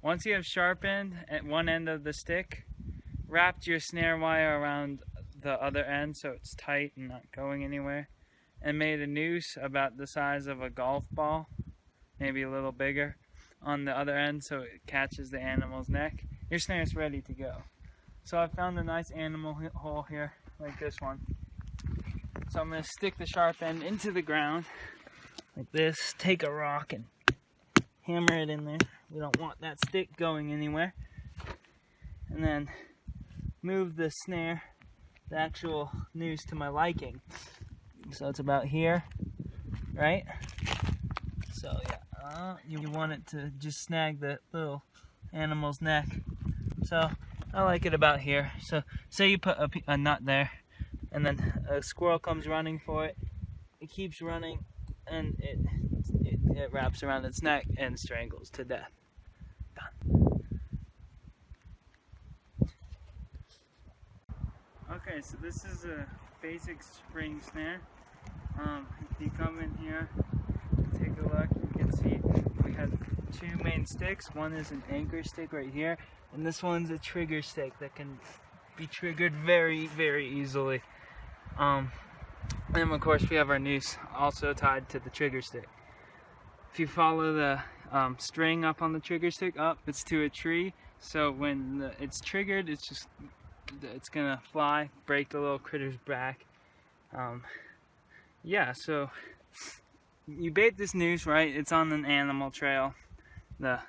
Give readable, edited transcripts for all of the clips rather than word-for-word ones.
once you have sharpened at one end of the stick, wrapped your snare wire around the other end so it's tight and not going anywhere, and made a noose about the size of a golf ball, maybe a little bigger, on the other end so it catches the animal's neck, your snare is ready to go. So I found a nice animal hole here, like this one. So I'm going to stick the sharp end into the ground, like this, take a rock and hammer it in there. We don't want that stick going anywhere. And then move the snare, the actual noose, to my liking. So it's about here, right? So yeah, you want it to just snag the little animal's neck. So I like it about here. So say you put a nut there, and then a squirrel comes running for it. It keeps running, and it wraps around its neck and strangles to death. Done. Okay, so this is a basic spring snare. If you come in here, take a look, you can see we have two main sticks. One is an anchor stick right here, and this one's a trigger stick that can be triggered very, very easily. And of course we have our noose also tied to the trigger stick. If you follow the string up on the trigger stick up, it's to a tree, so when it's triggered, it's gonna fly, break the little critter's back. Yeah, so you bait this noose, right? It's on an animal trail. The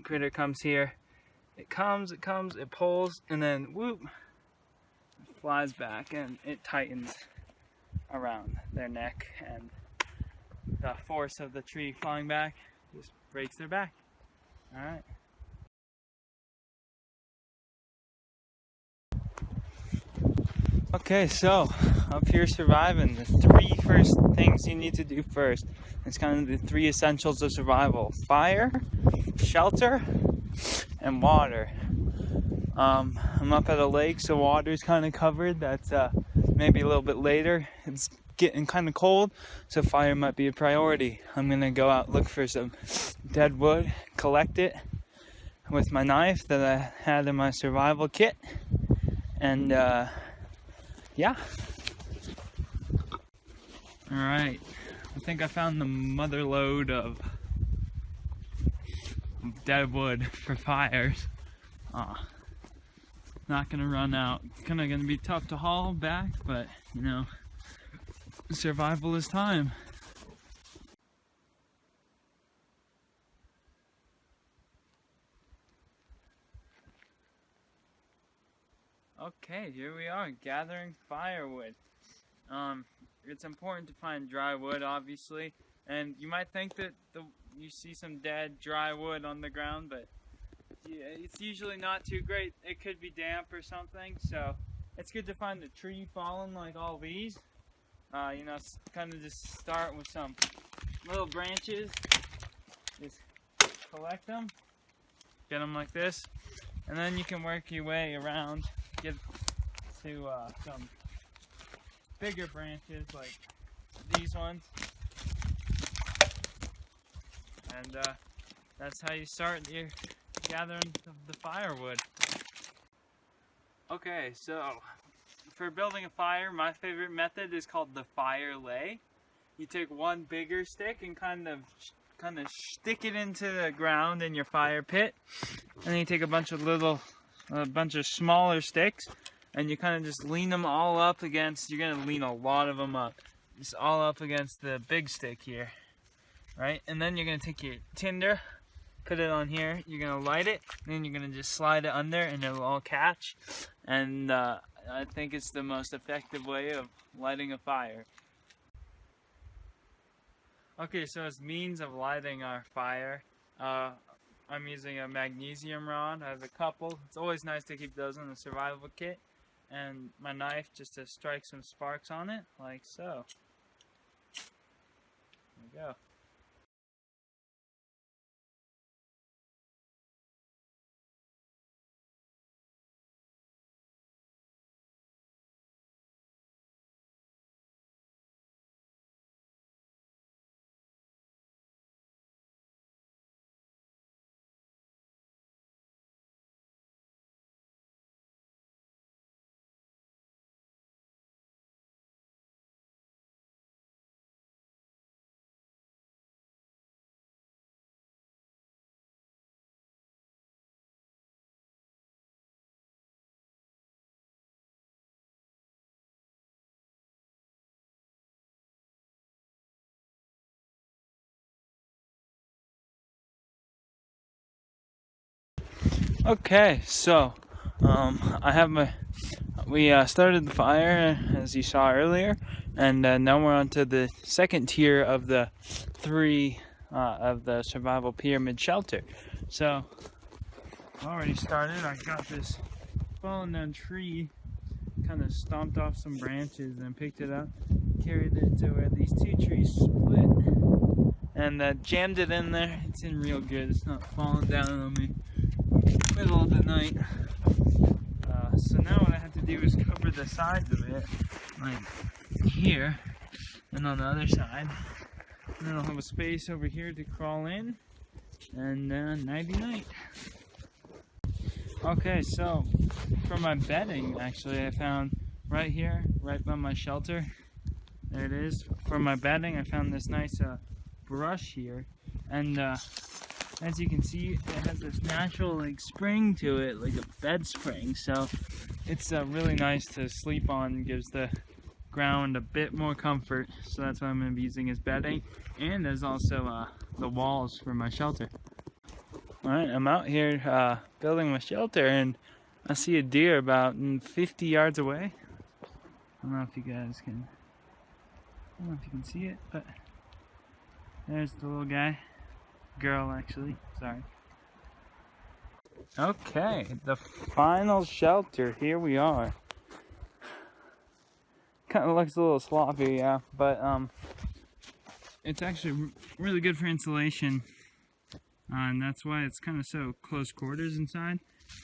critter comes here. It comes, it pulls, and then whoop, it flies back, and it tightens around their neck, and the force of the tree falling back just breaks their back. Alright. Okay, so up here surviving, the three first things you need to do first. It's kind of the three essentials of survival: fire, shelter, and water. I'm up at a lake, so water's kind of covered. That's maybe a little bit later. It's getting kind of cold, so fire might be a priority. I'm gonna go out, look for some dead wood, collect it with my knife that I had in my survival kit, and yeah. Alright, I think I found the mother lode of dead wood for fires. Not gonna run out. Kinda gonna be tough to haul back, but you know, survival is time. Okay, here we are, gathering firewood. It's important to find dry wood, obviously, and you might think that you see some dead dry wood on the ground, but it's usually not too great. It could be damp or something, so it's good to find a tree fallen like all these. You know, kind of just start with some little branches, just collect them, get them like this, and then you can work your way around, get to some bigger branches like these ones, and that's how you start your gathering the firewood. Okay, so for building a fire, my favorite method is called the fire lay. You take one bigger stick and kind of stick it into the ground in your fire pit, and then you take a bunch of smaller sticks, and you kind of just lean them all up against. You're gonna lean a lot of them up, just all up against the big stick here, right? And then you're gonna take your tinder, put it on here, you're gonna light it, and then you're gonna just slide it under and it'll all catch. And I think it's the most effective way of lighting a fire. Okay, so as means of lighting our fire, I'm using a magnesium rod. I have a couple. It's always nice to keep those in the survival kit. And my knife just to strike some sparks on it, like so. There we go. Okay, so we started the fire as you saw earlier, and now we're on to the second tier of the three of the survival pyramid shelter. So already started. I got this fallen down tree, kind of stomped off some branches and picked it up, carried it to where these two trees split, and jammed it in there. It's in real good. It's not falling down on me middle of the night. So now what I have to do is cover the sides of it, like here, and on the other side. And then I'll have a space over here to crawl in, and nighty night. Okay, so for my bedding, actually, I found right here, right by my shelter. There it is. For my bedding, I found this nice brush here, and as you can see, it has this natural spring to it, like a bed spring. So it's really nice to sleep on. Gives the ground a bit more comfort. So that's what I'm going to be using as bedding, and as also the walls for my shelter. Alright, I'm out here building my shelter, and I see a deer about 50 yards away. I don't know if you guys can, see it, but there's the little guy. Girl, actually, sorry. Okay, the final shelter, here we are. Kind of looks a little sloppy, yeah, but it's actually really good for insulation. And that's why it's kind of so close quarters inside.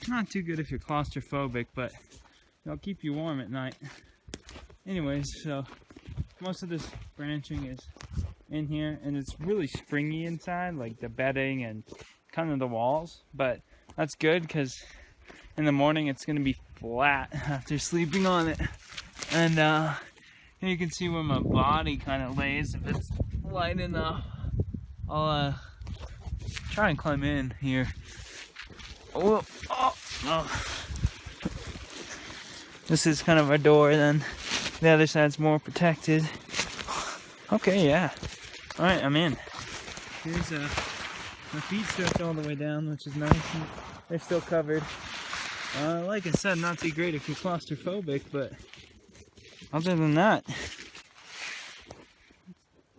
Not too good if you're claustrophobic, but it'll keep you warm at night. Anyways, so most of this branching is in here, and it's really springy inside, like the bedding and kind of the walls. But that's good because in the morning it's going to be flat after sleeping on it. And here you can see where my body kind of lays. If it's light enough, I'll try and climb in here. Oh. This is kind of our door, then the other side's more protected. Okay, yeah. Alright, I'm in. Here's my feet stretch all the way down, which is nice, and they're still covered. Like I said, not too great if you're claustrophobic, but other than that,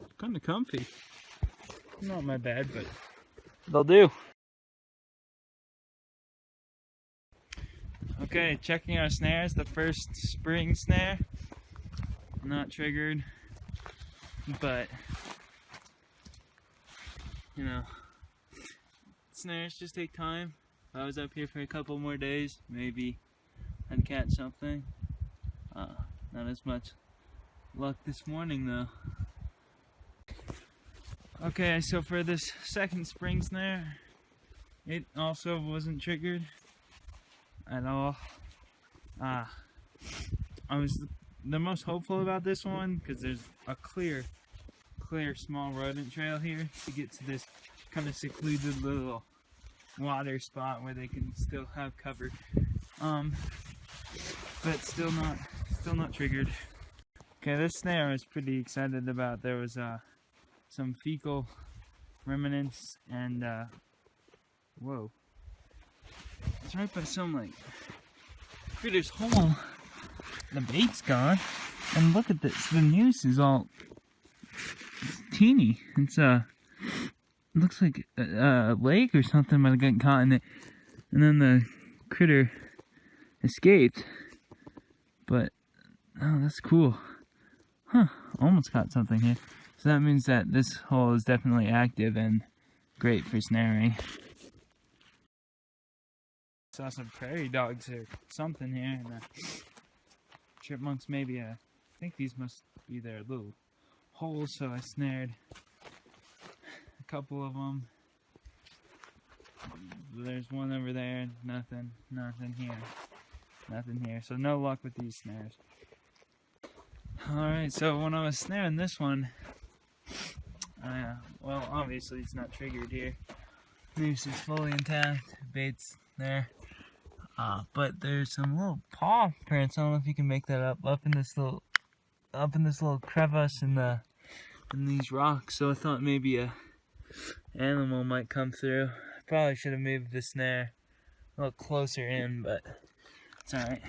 it's kind of comfy. Not my bed, but they'll do. Okay, checking our snares. The first spring snare, not triggered, but you know, snares just take time. If I was up here for a couple more days, maybe I'd catch something. Not as much luck this morning though. Okay, so for this second spring snare, it also wasn't triggered at all. I was the most hopeful about this one because there's a clear small rodent trail here to get to this kind of secluded little water spot where they can still have cover. But still not triggered. Okay, this snare I was pretty excited about. There was some fecal remnants, and whoa, it's right by some critter's hole. The bait's gone, and look at this. The noose is all teeny. It's it looks like a lake or something might have gotten caught in it, and then the critter escaped. But oh, that's cool. Huh, almost caught something here. So that means that this hole is definitely active and great for snaring. Saw some prairie dogs or something here, and chipmunks maybe. I think these must be their little holes, so I snared a couple of them. There's one over there, nothing here. So no luck with these snares. Alright, so when I was snaring this one, well, obviously it's not triggered here. Noose is fully intact, bait's there. But there's some little paw prints. I don't know if you can make that up in this little crevice in these rocks. So I thought maybe a animal might come through. I probably should have moved the snare a little closer in, but it's alright.